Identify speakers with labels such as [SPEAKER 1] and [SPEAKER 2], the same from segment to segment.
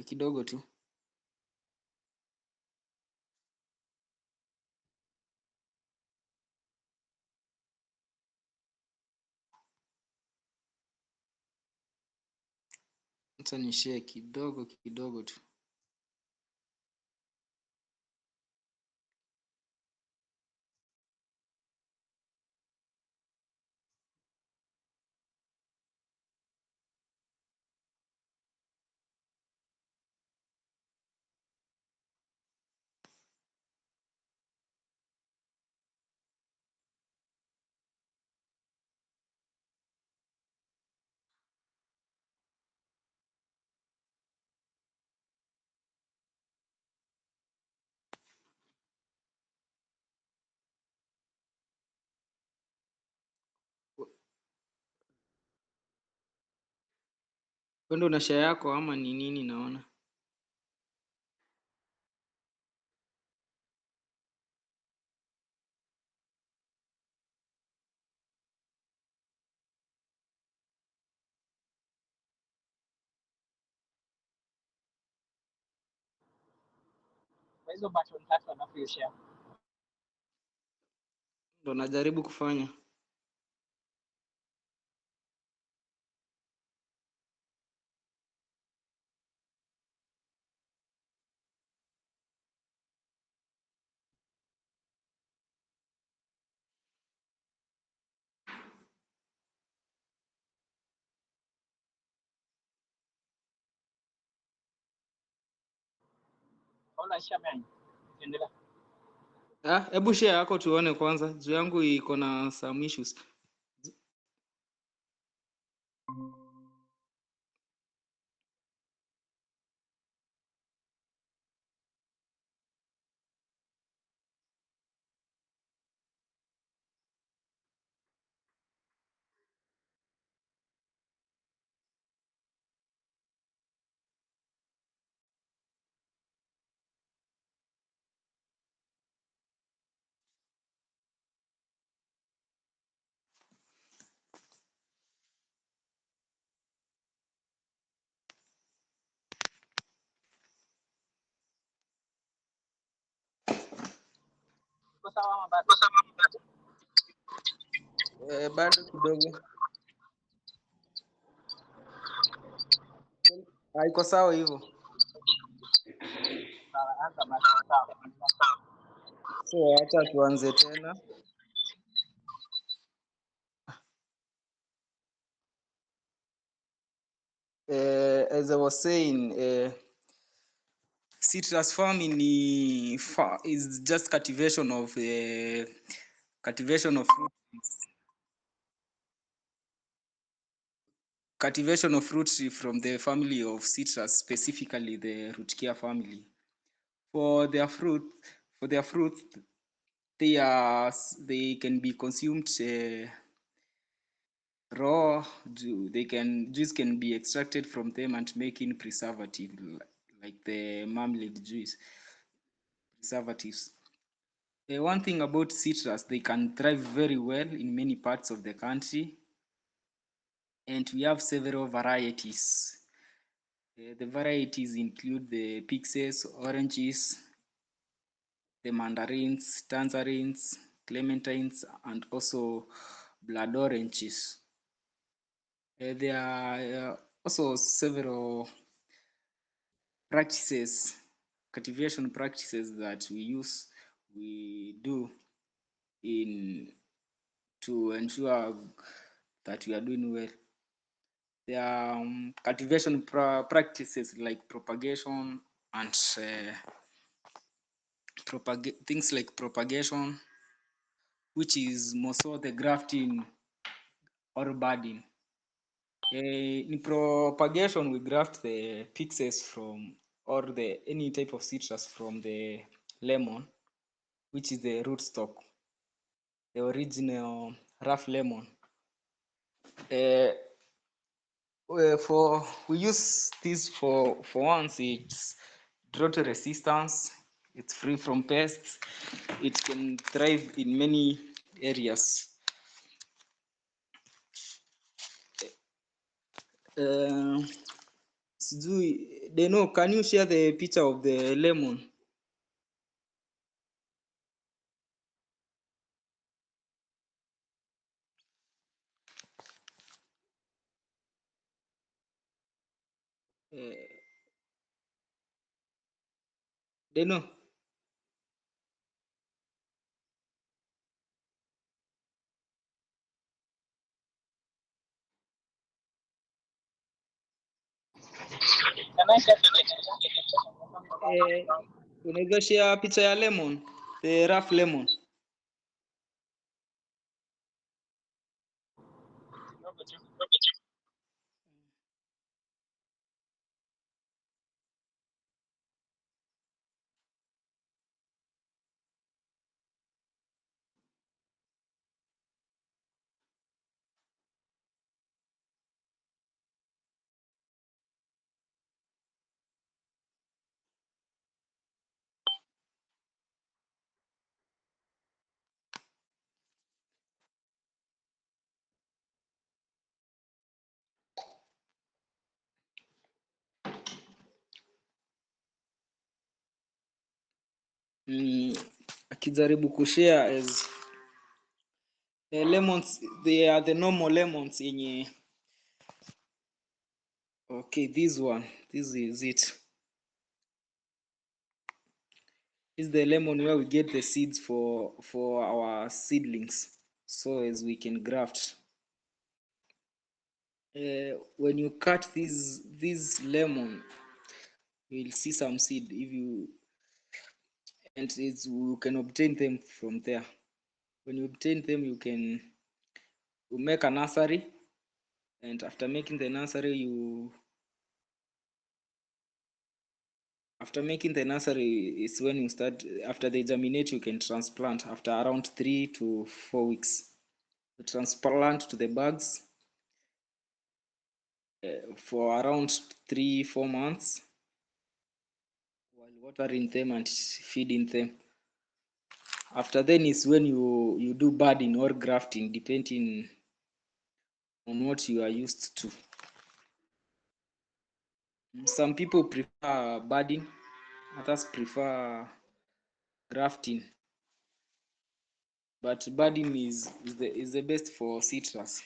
[SPEAKER 1] kidogo tu. Acha ni share kidogo tu. Wewe una share yako ama ni nini naona?
[SPEAKER 2] Hizo button tatu alafu share.
[SPEAKER 1] Ndo najaribu kufanya.
[SPEAKER 2] Ona share mimi. Endelea.
[SPEAKER 1] Hebu share yako tuone kwanza. Juu yangu iko na some issues.
[SPEAKER 2] Kwa sawa bado.
[SPEAKER 1] Bado kidogo. Haiko sawa hivyo.
[SPEAKER 2] Sawa, anza basi sawa.
[SPEAKER 1] So acha tuanze tena. As I was saying, citrus farming is just cultivation of fruit trees from the family of citrus, specifically the Rutkia family. For their fruit, they can be consumed raw. Juice can be extracted from them and making preservative like the marmalade juice preservatives. One thing about citrus, they can thrive very well in many parts of the country, and we have several varieties. The varieties include the pixes, oranges, the mandarins, tangerines, clementines, and also blood oranges. There are also several cultivation practices that we do to ensure that we are doing well. There are cultivation practices like propagation and things like propagation, which is more so the grafting or budding. In propagation, we graft the pixes from or any type of citrus from the lemon, which is the rootstock, the original rough lemon. We use this for once, it's drought resistance, it's free from pests, it can thrive in many areas. They know. Can you share the picture of the lemon? Uh, they know.
[SPEAKER 2] Can I share
[SPEAKER 1] Eh, unaweza share picha ya lemon, the rough lemon. Mm, akijaribu kushare as the lemons, they are the normal lemons yenye. Okay, this one, this is it. This is the lemon where we get the seeds for our seedlings, so as we can graft. When you cut this lemon, you'll see some seed. If you and it's you can obtain them from there. When you obtain them, you make a nursery, and after making the nursery, after making the nursery is when you start. After they germinate, you can transplant after around 3 to 4 weeks. You transplant to the bags for around 3 4 months while watering them and feeding them. After then is when you do budding or grafting, depending on what you are used to. Some people prefer budding, others prefer grafting, but budding is the best for citrus,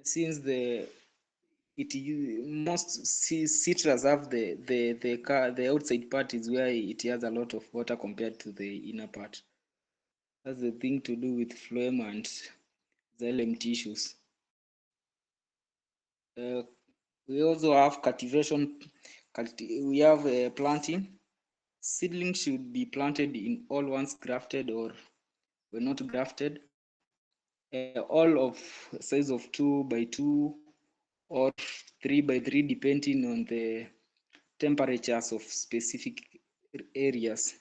[SPEAKER 1] since most citrus have the outside part is where it has a lot of water compared to the inner part. That's the thing to do with phloem and xylem tissues. Uh, we also have cultivation. We have planting. Seedlings should be planted in all once grafted or were not grafted. All of size of 2 by 2 or 3 by 3, depending on the temperatures of specific areas.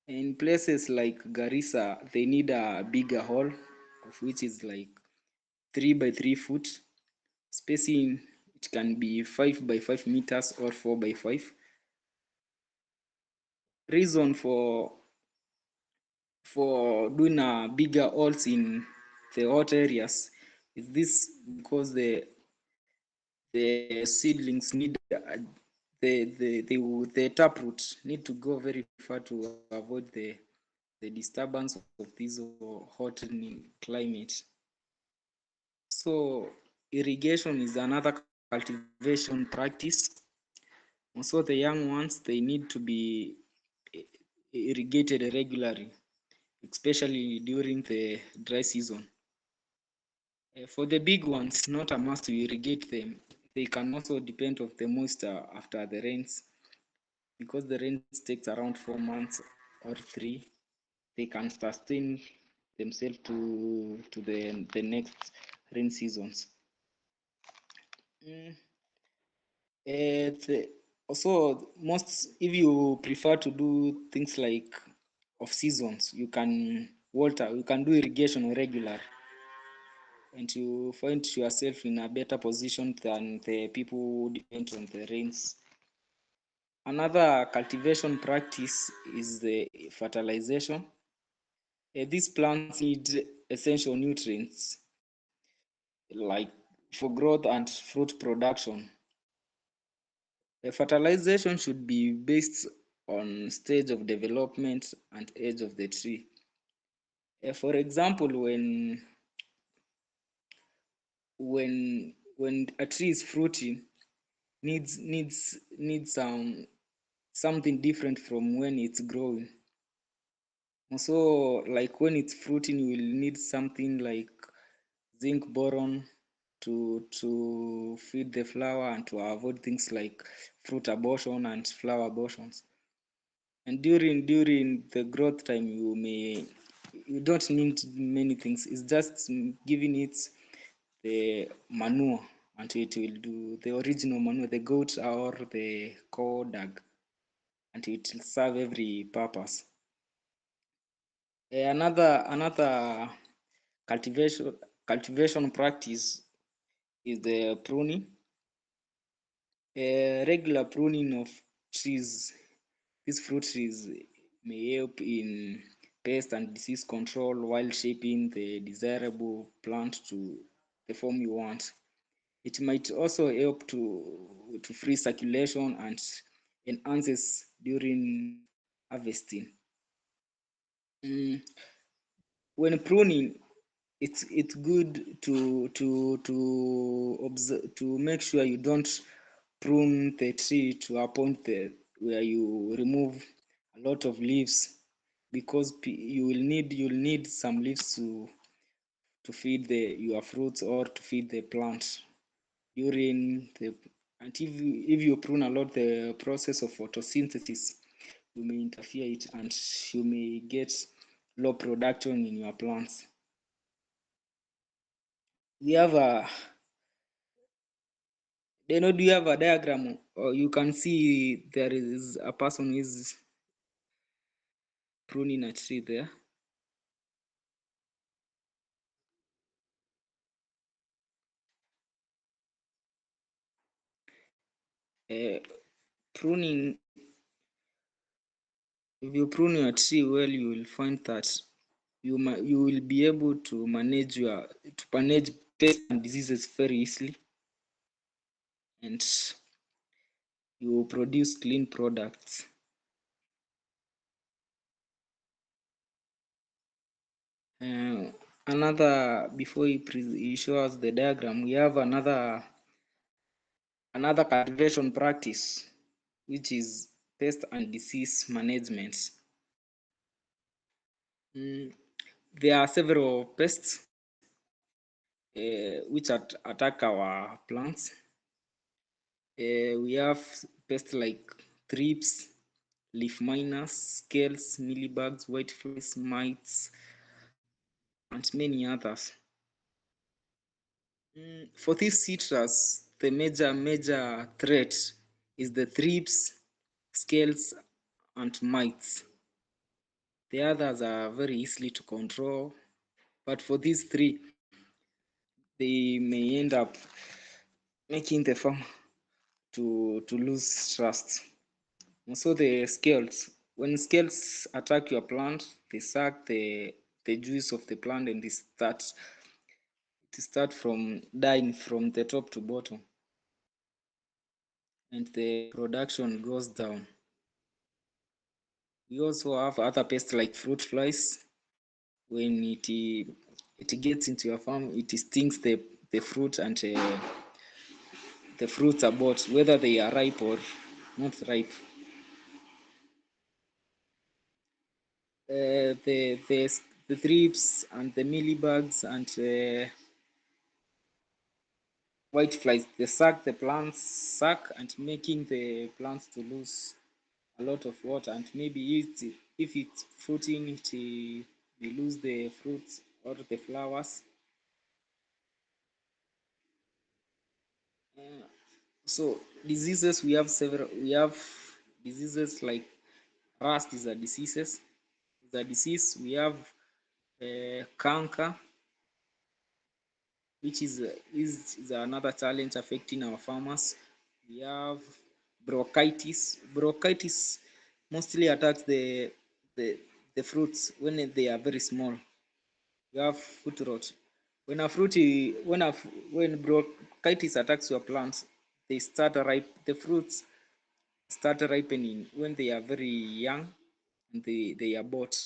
[SPEAKER 1] In places like Garissa, they need a bigger hole, of which is like 3 by 3 foot. Spacing, it can be 5 by 5 meters or 4 by 5. Reason for doing a bigger holes in the hot areas is this because the seedlings need the taproot need to go very far to avoid the disturbance of this hot climate. So irrigation is another cultivation practice. Also the young ones, they need to be irrigated regularly, especially during the dry season. For the big ones, not a must to irrigate them. They can also depend on the moisture after the rains. Because the rains takes around 4 months or 3, they can sustain themselves to the next rain seasons. Mm. Also, most if you prefer to do things like of seasons, you can do irrigation regular, and you find yourself in a better position than the people who depend on the rains. Another cultivation practice is the fertilization. These plants need essential nutrients like for growth and fruit production. The fertilization should be based on stage of development and age of the tree. For example, when a tree is fruiting, needs something different from when it's growing. So, like when it's fruiting, you will need something like zinc boron to feed the flower and to avoid things like fruit abortion and flower abortions. And during the growth time, you don't need many things. It's just giving it the manure, and it will do the original manure, the goat or the cow dung, and it will serve every purpose. Another cultivation practice is the pruning. Regular pruning of trees, these fruit trees, may help in pest and disease control while shaping the desirable plant to the form you want. It might also help to free circulation and enhances during harvesting. Mm, when pruning, it's good to observe, to make sure you don't prune the tree to a point where you remove a lot of leaves, because you'll need some leaves to feed the your fruits or to feed the plant during the. And if you prune a lot, the process of photosynthesis, you may interfere it and you may get low production in your plants. We have a do you have a diagram, or you can see there is a person who is pruning a tree there? Uh, Pruning, if you prune your tree well, you will find that you will be able to manage pests and diseases very easily, and you will produce clean products. Uh, Another, before he shows the diagram, we have another cultivation practice, which is pest and disease management. Mm, there are several pests which attack our plants. We have pests like thrips, leaf miners, scales, mealybugs, whiteflies, mites, and many others. For this citrus, the major threat is the thrips, scales, and mites. The others are very easily to control, but for these three, they may end up making the farmer to lose trust. And so the scales, when scales attack your plant, they suck the juice of the plant, and they start from dying from the top to bottom, and the production goes down. We also have other pests like fruit flies. When it gets into your farm, it stings the fruit, and the fruits are bought, whether they are ripe or not ripe. The thrips and the mealybugs and white flies, they suck and making the plants to lose a lot of water, and maybe if it's fruiting, we lose the fruits or the flowers. Uh, so diseases, we have diseases like rust is a disease. We have canker, which is another challenge affecting our farmers. We have bronchitis. Bronchitis mostly attacks the the fruits when they are very small. We have foot rot. When a fruit when bronchitis attacks your plants, the fruits start ripening when they are very young and they are bought.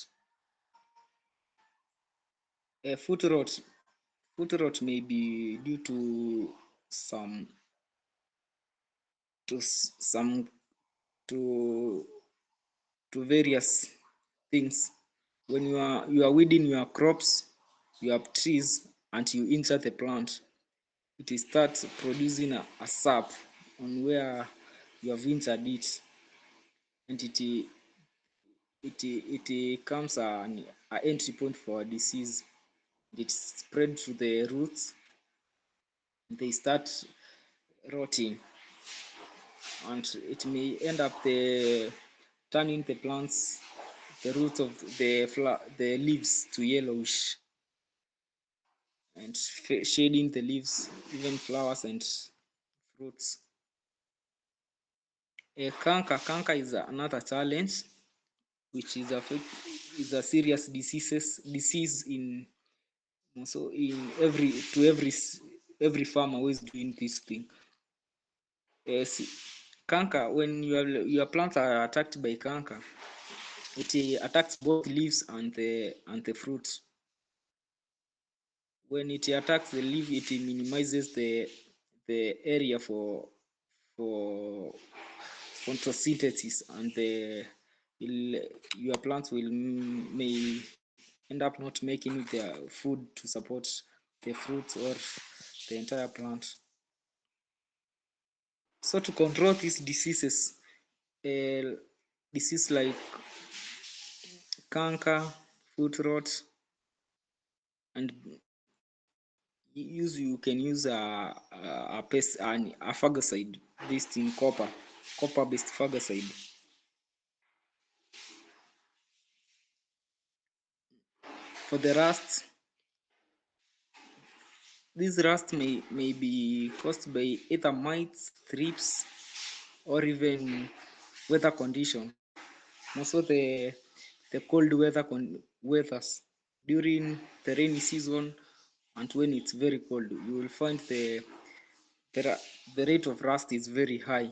[SPEAKER 1] A foot rot may be due to some to some to various things. When you are weeding your crops, you have trees, and you insert the plant, it starts producing a sap on where you have inserted it, and it comes an entry point for a disease. It spread to the roots, they start rotting, and it may end up turning the plants, the roots of the leaves to yellowish, and shading the leaves, even flowers and fruits. A canker is another challenge, which is a serious disease in so in every farmer who is doing this thing. Canker, when your plants are attacked by canker, it attacks both leaves and the fruit. When it attacks the leaf, it minimizes the area for photosynthesis, and your plants may end up not making their food to support the fruits or the entire plant. So to control these diseases, uh, disease like canker, foot rot, and you can use a pest and a fungicide based in copper based fungicide. For the rust, this rust may be caused by either mites, thrips, or even weather conditions. Also the cold weathers during the rainy season, and when it's very cold, you will find the, the rate of rust is very high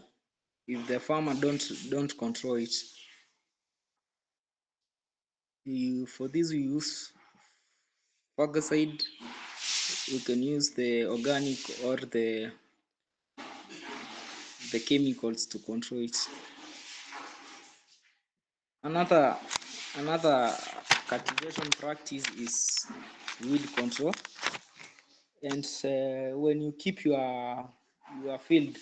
[SPEAKER 1] if the farmer don't control it. For this we use fungicide. We can use the organic or the chemicals to control it. Another another cultivation practice is weed control. And when you keep your field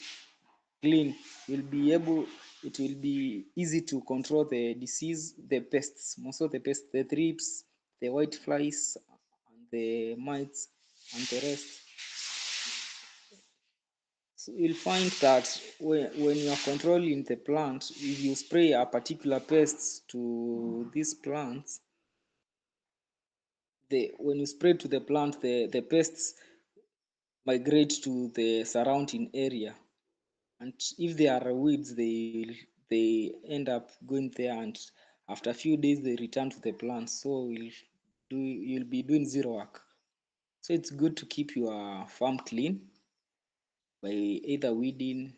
[SPEAKER 1] clean, you'll be able it will be easy to control the disease, the pests, most of the pests, the thrips, the white flies, and the mites, and the rest. So you'll find that when you are controlling the plant, if you spray a particular pest to these plants, when you spray to the plant, the pests migrate to the surrounding area, and if there are weeds, they end up going there, and after a few days they return to the plant. So you'll be doing zero work. So it's good to keep your farm clean by either weeding.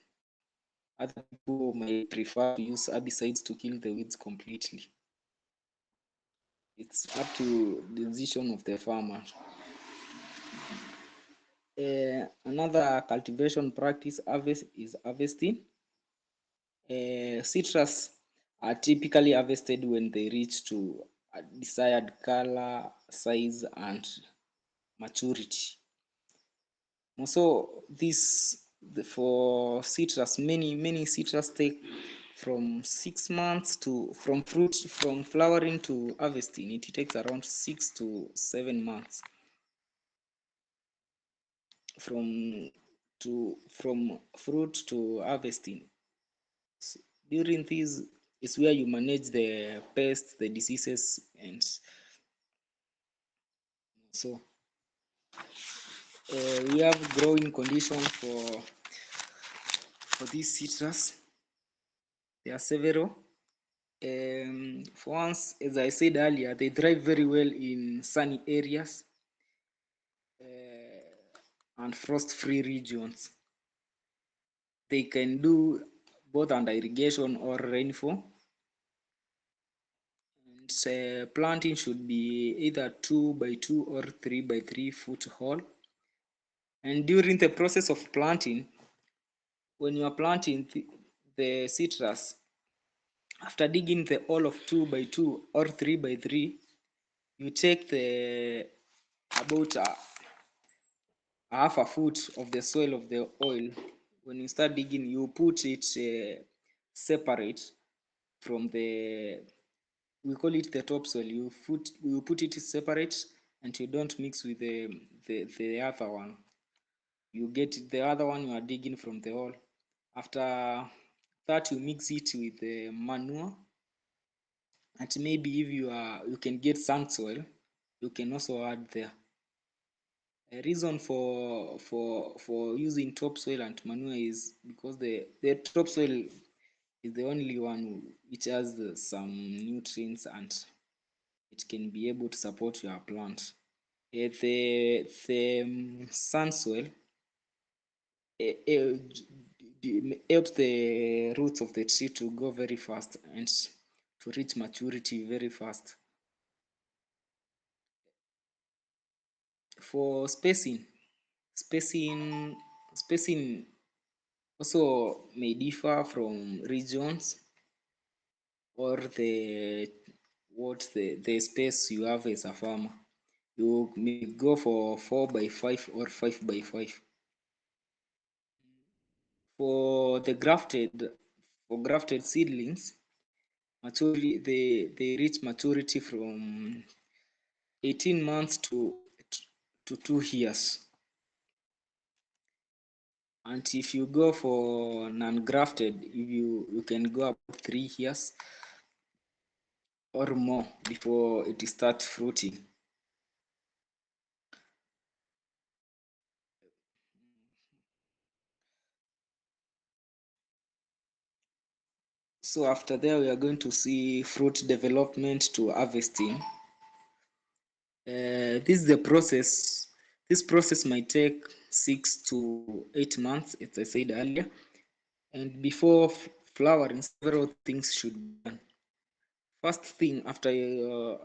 [SPEAKER 1] Other people might prefer to use herbicides to kill the weeds completely. It's up to the decision of the farmer. Another cultivation practice is harvesting. Citrus are typically harvested when they reach to a desired color, size, and maturity. Also, for citrus, many citrus take from 6 months from flowering to harvesting. It takes around 6 to 7 months from from fruit to harvesting. During this is where you manage the pests, the diseases, and so we have growing condition for these citrus. There are several. For once, as I said earlier, they thrive very well in sunny areas. and frost-free regions. They can do both under irrigation or rainfall. And planting should be either 2 by 2 or 3 by 3 foot hole. And during the process of planting, when you are planting the citrus, after digging the hole of 2 by 2 or 3 by 3, you take the about half a foot of the soil of the oil. When you start digging, you put it separate from the, we call it the topsoil. You put it separate, and you don't mix with the other one. You get the other one you are digging from the hole. After that, you mix it with the manure, and maybe if you can get sand soil, you can also add there. A reason for using topsoil and manure is because the topsoil is the only one which has some nutrients, and it can be able to support your plant. The sand soil helps the roots of the tree to go very fast and to reach maturity very fast. For spacing spacing also may differ from regions or the space you have as a farmer. You may go for 4 by 5 or 5 by 5. For grafted seedlings, maturity they reach maturity from 18 months to 2 years. And if you go for non-grafted, you can go about 3 years or more before it starts fruiting. So after there, we are going to see fruit development to harvesting. This is the process. This process might take 6 to 8 months, as I said earlier. And before flowering, several things should be done. First thing, after you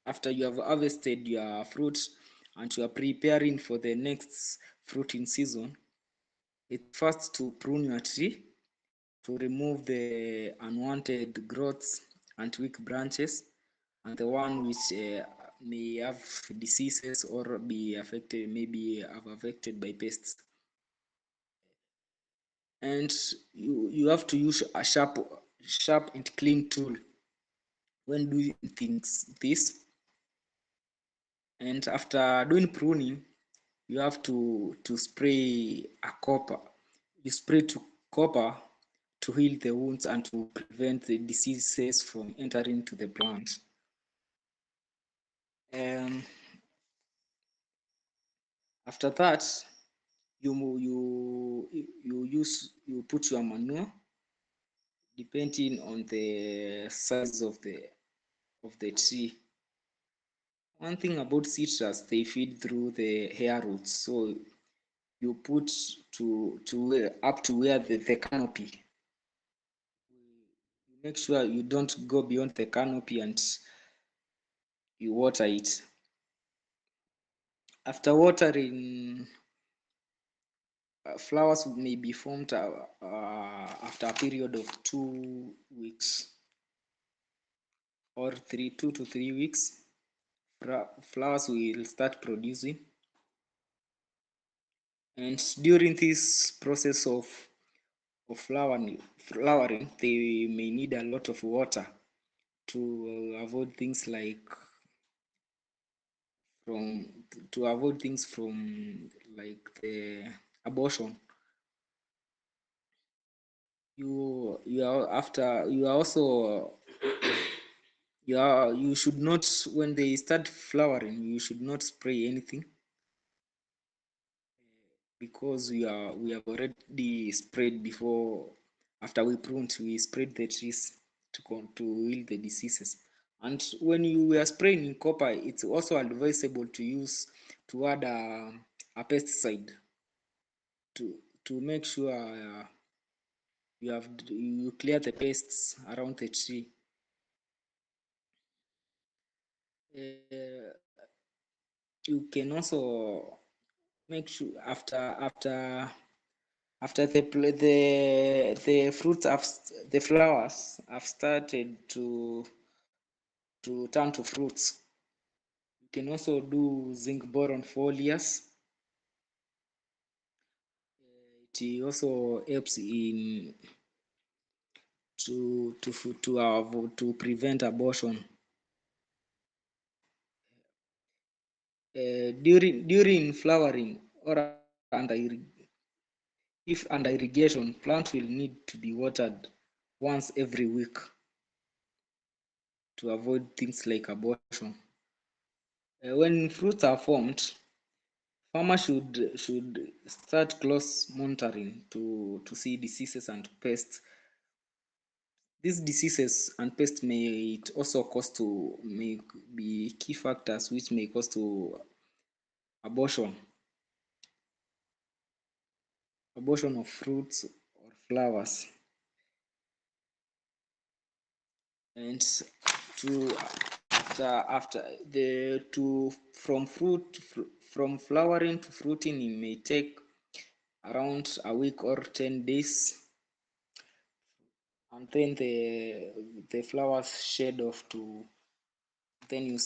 [SPEAKER 1] have harvested your fruit and you are preparing for the next fruiting season, it's first to prune your tree to remove the unwanted growths and weak branches, and the one which may have diseases or be affected, maybe have affected by pests. And you have to use a sharp and clean tool when doing things this. And after doing pruning, you have to spray a copper. You spray to copper to heal the wounds and to prevent the diseases from entering to the plant. Um, After that, you put your manure depending on the size of the tree. One thing about citrus, they feed through the hair roots, so you put up to where the canopy. You make sure you don't go beyond the canopy and you water it. After watering, flowers may be formed after a period of 2 weeks or 2 to 3 weeks. Flowers will start producing, and during this process of flowering, they may need a lot of water to avoid things like from to avoid things from like the abortion. You are after you are also you should not, when they start flowering, you should not spray anything, because we have already sprayed before. After we pruned, we sprayed the trees to heal the diseases. And when you are spraying in copper, it's also advisable to use to add a pesticide to make sure you clear the pests around the tree. Uh, you can also make sure after the fruits have the flowers have started to turn to fruits. You can also do zinc boron foliars. It also helps in to prevent abortion. During flowering or if under irrigation, plant will need to be watered once every week to avoid things like abortion. When fruits are formed, farmers should start close monitoring to see diseases and pests. These diseases and pests may be key factors which may cause to abortion, abortion of fruits or flowers. And to after the to from from flowering to fruiting, it may take around a week or 10 days, and then the flowers shed off to then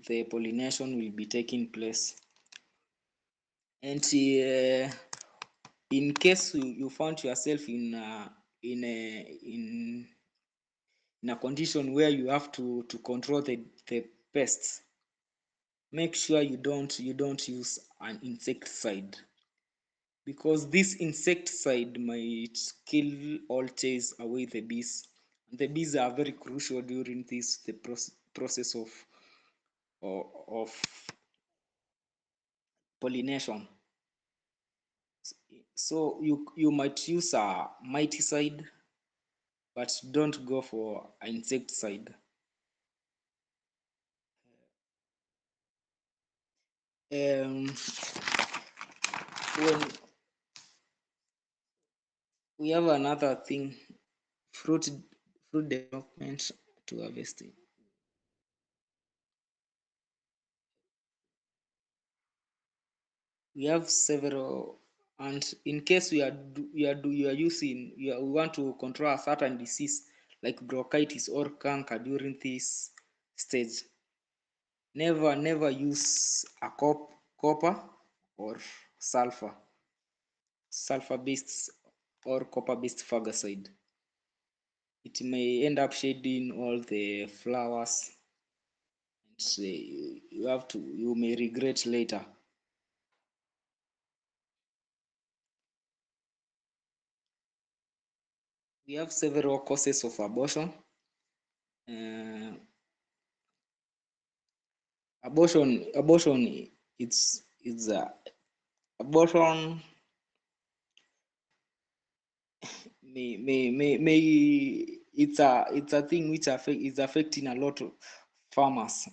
[SPEAKER 1] the pollination will be taking place. And in case you found yourself in a in in a condition where you have to control the pests, make sure you don't use an insecticide, because this insecticide might kill or chase away the bees. And the bees are very crucial during the process of pollination. So you might use a miticide, but don't go for an insecticide. Um, when we have another thing, fruit fruit development to harvesting. We have several, and in case we are using we want to control a certain disease like bronchitis or canker during this stage, never use a copper or sulfur sulfur based or copper based fungicide. It may end up shading all the flowers, and you may regret later. We have several causes of abortion. uh, abortion it's abortion may it's a thing which is affecting a lot of farmers.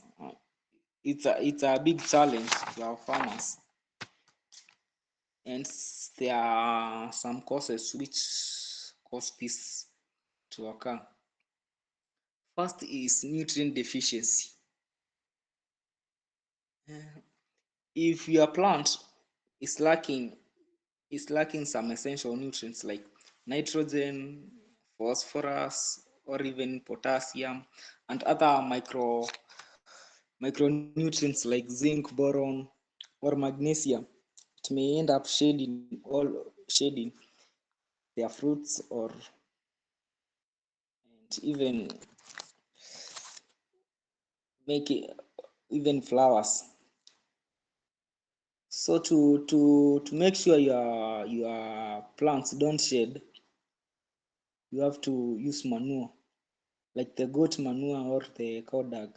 [SPEAKER 1] It's a big challenge to our farmers, and there are some causes which cause this to occur. First is nutrient deficiency. If your plant is lacking some essential nutrients like nitrogen, phosphorus, or even potassium, and other micronutrients like zinc, boron, or magnesium, it may end up shading their fruits or and even make it, even flowers. So to make sure your plants don't shed, you have to use manure like the goat manure or the cow dung.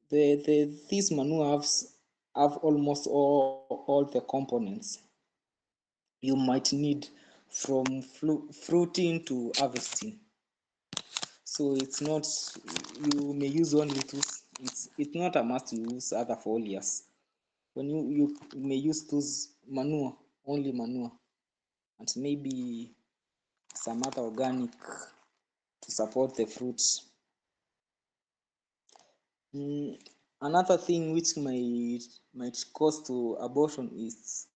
[SPEAKER 1] These manure have almost all the components you might need from fruiting to harvesting. So it's not, you may use only It's not a must to use other foliars. When you may use those manure, only manure, and maybe some other organic to support the fruits. Mm, Another thing which might cause to abortion is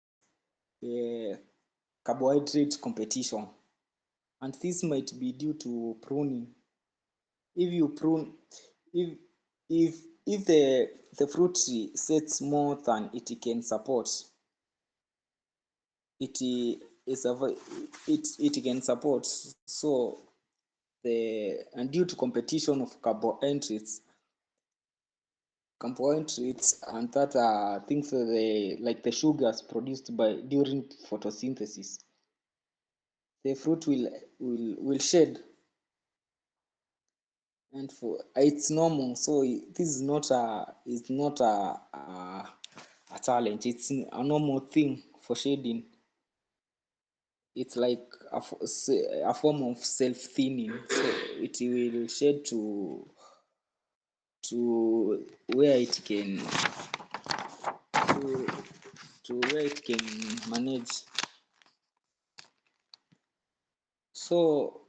[SPEAKER 1] carbohydrate competition, and this might be due to pruning. If you prune, if if the fruit tree sets more than it can support, it is it can support. So and due to competition of carbohydrates and that things that like the sugars produced by during photosynthesis, the fruit will shed, and for it's normal. So this is not a challenge. It's a normal thing for shading. It's like a form of self thinning. So it will shed to where it can to where it can manage. So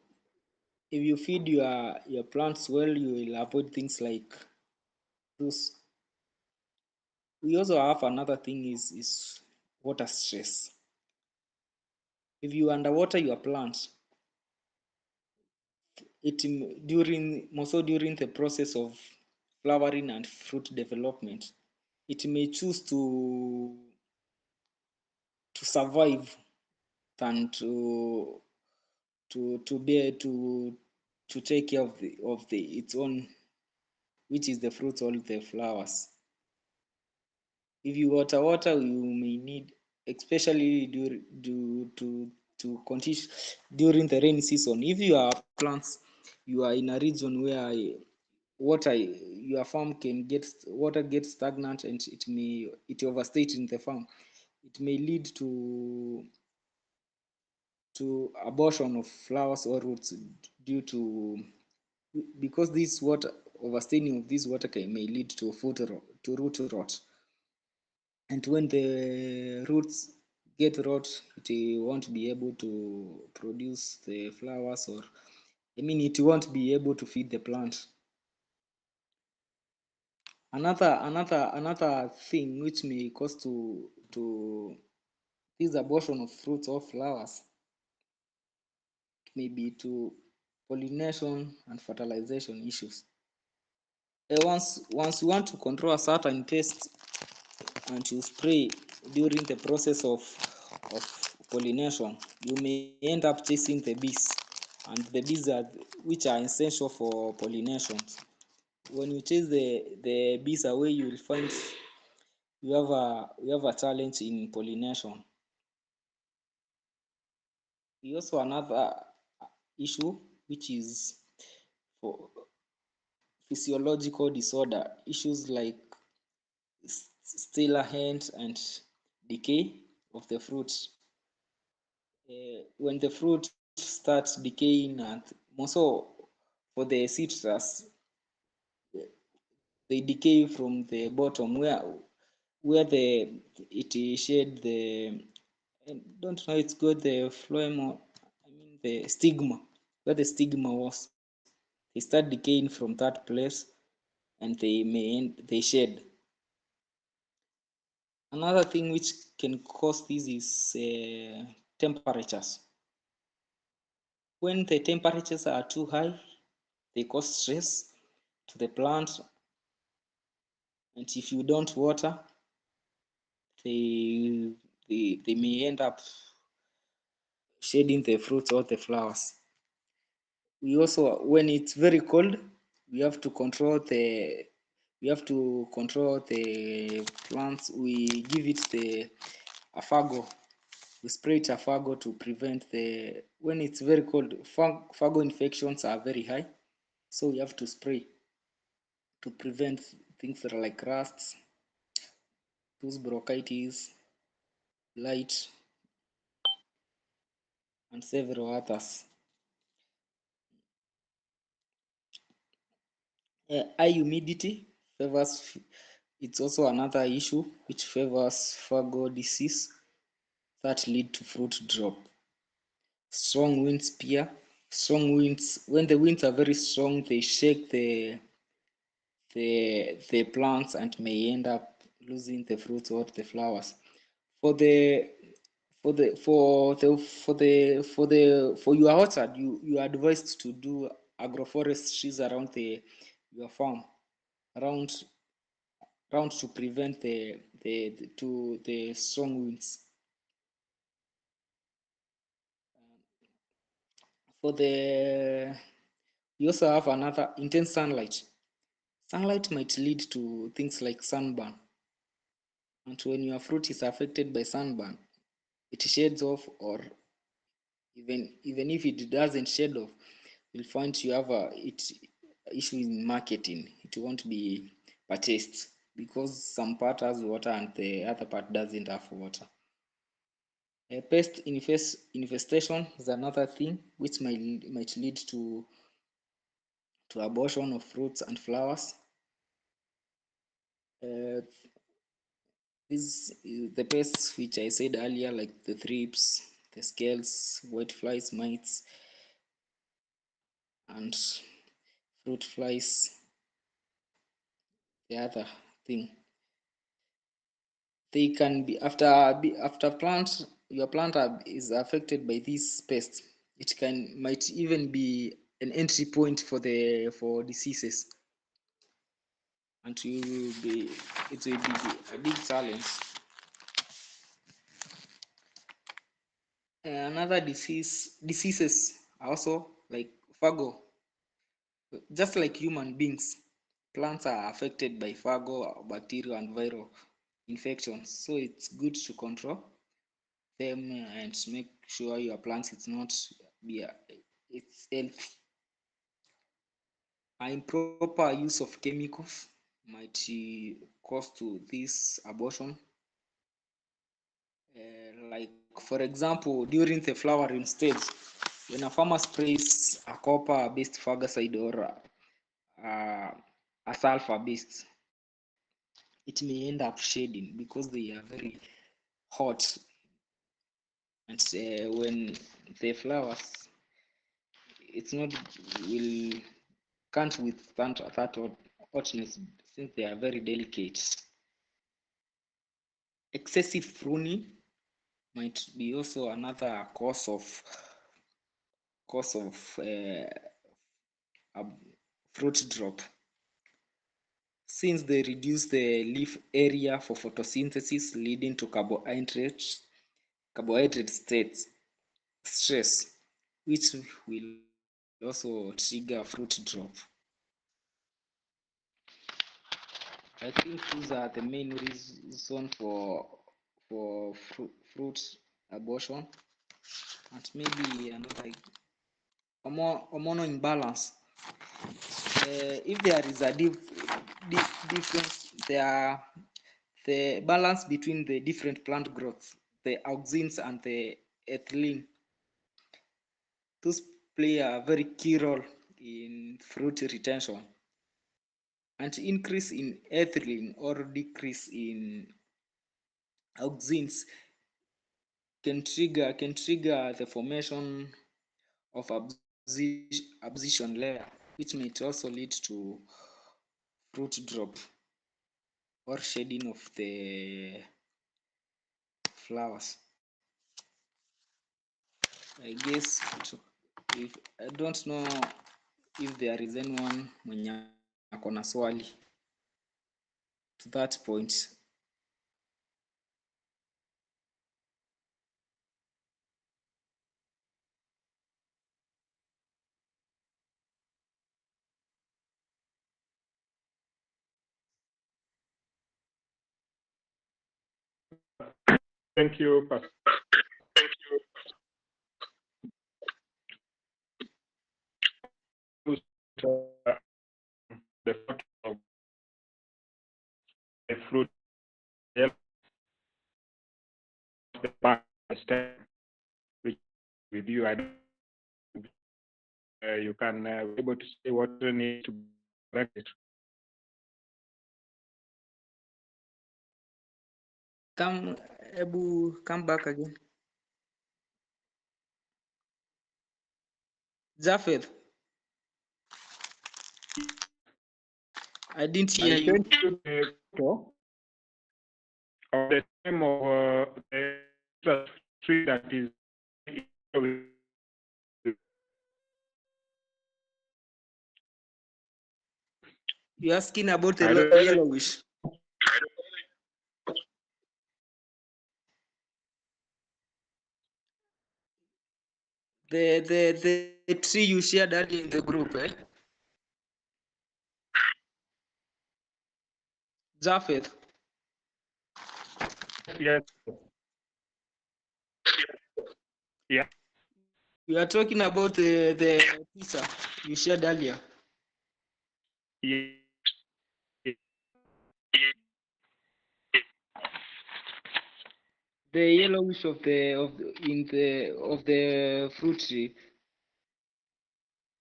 [SPEAKER 1] if you feed your plants well, you will avoid things like those. We also have another thing is water stress. If you underwater your plants, it during also during the process of flowering and fruit development, it may choose to survive than to bear to take care of the its own, which is the fruits or the flowers. If you water, you may need, especially to continue during the rainy season. If you are plants, you are in a region where water your farm can get water gets stagnant, and it overstays in the farm. It may lead to abortion of flowers or roots due to because this water overstaining of this water may lead to to root rot. And when the roots get rot, it won't be able to produce the flowers, or I mean it won't be able to feed the plant. Another thing which may cause to this abortion of fruits or flowers may be to pollination and fertilization issues. Once you want to control a certain pest and you spray during the process of pollination, you may end up chasing the bees, and the bees are which are essential for pollination. When you chase the bees away, you will find you have a challenge in pollination. We also another issue which is for physiological disorder issues like stellar hand and decay of the fruit. When the fruit starts decaying, and also for the citrus, they decay from the bottom where it shed the, I don't know, it's got the phloem, or I mean the stigma, where the stigma was. They start decaying from that place, and they shed. Another thing which can cause this is temperatures. When the temperatures are too high, they cause stress to the plant, and if you don't water, they they may end up shedding the fruits or the flowers. We also, when it's very cold, we have to control the plants. We give it the afago. We spray it afago to prevent the, when it's very cold, fungal infections are very high, so we have to spray to prevent things that are like rusts, those bronchitis, blight, and several others. High humidity favors. It's also another issue which favors fungal disease that lead to fruit drop. Strong winds peer. Strong winds, when the winds are very strong, they shake the plants and may end up losing the fruits or the flowers. For the for your orchard, you are advised to do agroforestries around the your farm, around to prevent the strong winds. For the You also have another intense sunlight. Sunlight might lead to things like sunburn, and when your fruit is affected by sunburn, it shades off, or even if it doesn't shade off, you'll find you have a issue in marketing. It won't be purchased because some part has water and the other part doesn't have water. A infestation is another thing which might lead to abortion of fruits and flowers. Uh, These the pests which I said earlier, like the thrips, the scales, white flies, mites, and fruit flies. The other thing, they can be after your plant is affected by these pests. It can might even be an entry point for diseases, and it will be a big challenge. Another diseases also like fungal. Just like human beings, plants are affected by fungal, bacterial, and viral infections. So it's good to control them and make sure your plants it's not be it's healthy. Improper use of chemicals might cause to this abortion. Like for example, during the flowering stage, when a farmer sprays a copper-based fungicide or a sulfur-based, it may end up shading because they are very hot, and when the flowers, it's not will can't withstand that hotness since they are very delicate. Excessive pruning might be also another cause of fruit drop, since they reduce the leaf area for photosynthesis, leading to carbohydrate states stress, which will also trigger fruit drop. I think those are the main reason for fruit abortion, and maybe another hormonal imbalance. If there is a difference, the balance between the different plant growths, the auxins and the ethylene, those play a very key role in fruit retention. And increase in ethylene or decrease in auxins can trigger the formation of abscission layer, which might also lead to fruit drop or shading of the flowers. I guess if I don't know if there is anyone mwenye ako na swali to that point.
[SPEAKER 3] Thank you, Pastor. The photo of the fruit the plant stem, which with you, I don't, you can be able to say what needs to be corrected.
[SPEAKER 1] Come back again. Japheth, I didn't hear
[SPEAKER 3] I
[SPEAKER 1] you.
[SPEAKER 3] sent you the photo of the stem of the tree that is.
[SPEAKER 1] You're asking about the
[SPEAKER 3] I don't know.
[SPEAKER 1] yellowish. The tree you shared earlier in the group, eh? Japheth,
[SPEAKER 3] Yes. Yeah.
[SPEAKER 1] you are talking about the pizza you shared earlier.
[SPEAKER 3] Yeah.
[SPEAKER 1] The yellowish of the fruit tree.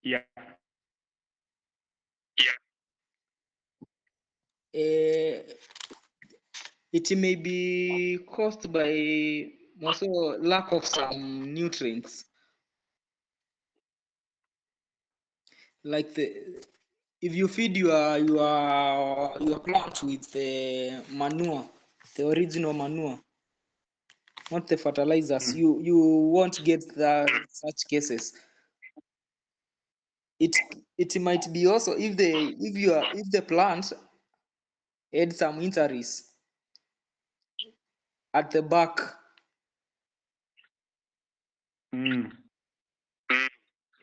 [SPEAKER 3] Yeah.
[SPEAKER 1] Uh, it may be caused by also lack of some nutrients, like if you feed your plant with the manure, the original manure, not the fertilizers, you won't get such cases. It might be also if the plant had some injuries at the back,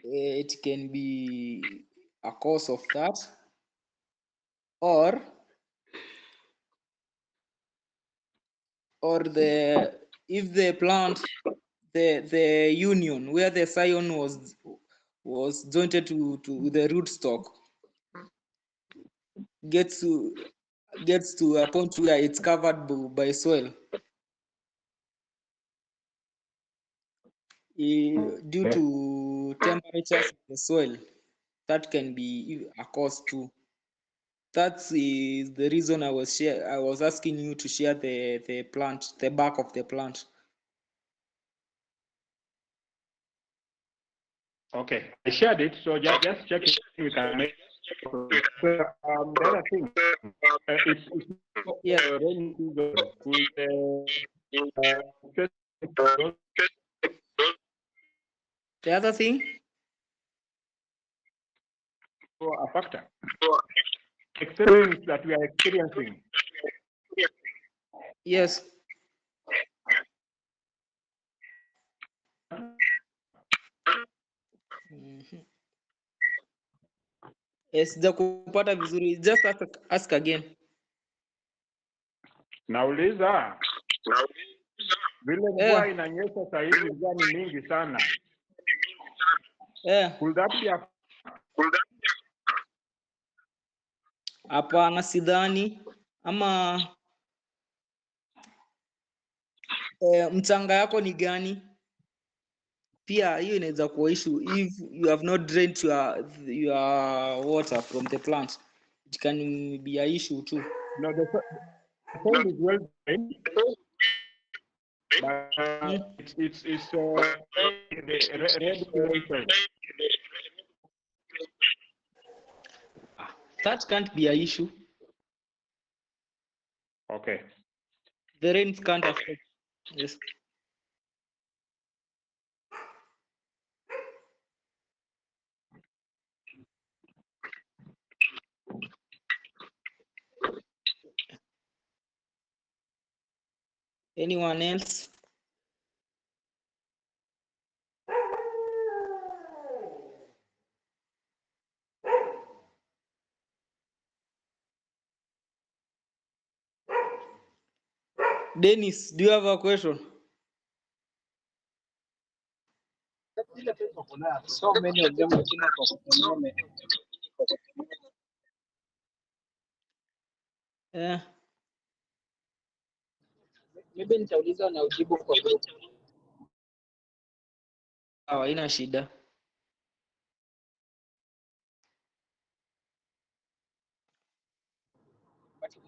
[SPEAKER 1] it can be a cause of that, or if the plant, the union where the scion was jointed to the rootstock gets to a point where it's covered by soil, due to temperatures of the soil, that can be a cause too. That is the reason I was asking you to share the plant, the back of the plant.
[SPEAKER 3] Okay. I shared it, so just check it. We can make. The other thing, it's
[SPEAKER 1] Yes.
[SPEAKER 3] rainy season. Could
[SPEAKER 1] The other thing,
[SPEAKER 3] a factor. Experience that we are experiencing.
[SPEAKER 1] yes. Sijakupata vizuri, just ask again.
[SPEAKER 3] Nauliza vile mvua inanyesha saa hizi, mvua ni mingi sana. Could that be a
[SPEAKER 1] Hapana, sidhani. Ama mchanga yako ni gani? Pia hiyo inaweza kuwa issue if you have not drained your water from the plant. It can be a issue too.
[SPEAKER 3] No, the soil is well drained, but it's red clay soil.
[SPEAKER 1] That can't be an issue.
[SPEAKER 3] Okay.
[SPEAKER 1] The rains can't affect. Yes. Anyone else? Dennis, do you have a question?
[SPEAKER 2] So many of them lakini kwa kutumia maybe nitauliza na ujibu kwa group.
[SPEAKER 1] Haina shida.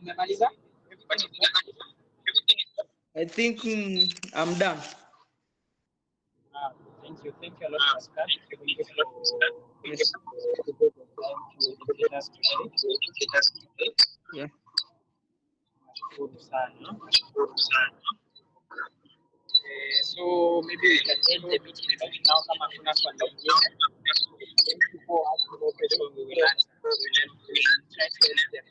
[SPEAKER 2] Umemaliza?
[SPEAKER 1] I think I'm done.
[SPEAKER 2] Thank you a lot, Pascal. Thank you for
[SPEAKER 1] Yes.
[SPEAKER 2] the bit of time to educate us today.
[SPEAKER 1] Yeah.
[SPEAKER 2] Nashukuru sana. So maybe we can end the meeting right now kama kuna swali lingine. Then people ask more questions, we will answer. We will try to answer them.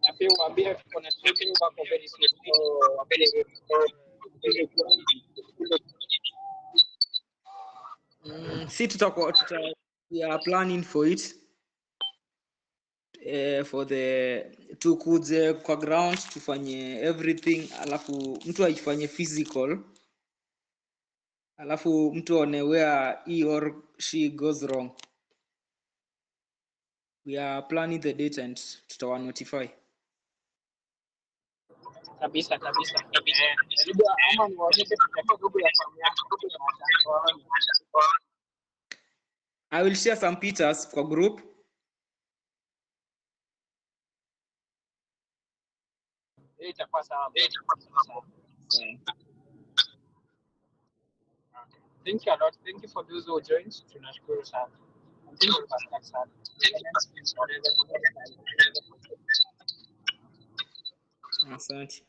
[SPEAKER 2] Na pia uambie tuko na training wako very soon. So wapele
[SPEAKER 1] Si tutakuwa we are planning for it for the tukuje kwa ground tufanye everything, alafu mtu aifanye physical, alafu mtu aone where he or she goes wrong. We are planning the date and tutawa notify.
[SPEAKER 2] kabisa. Unajua ama niwaonyeshe tutakuwa grupu ya familia yako.
[SPEAKER 1] I will share some pictures kwa group.
[SPEAKER 2] Itakuwa sawa. Thank you a lot. Thank you for those who joined. Tunashukuru sana. Thank you Pascal sana.
[SPEAKER 1] Asante.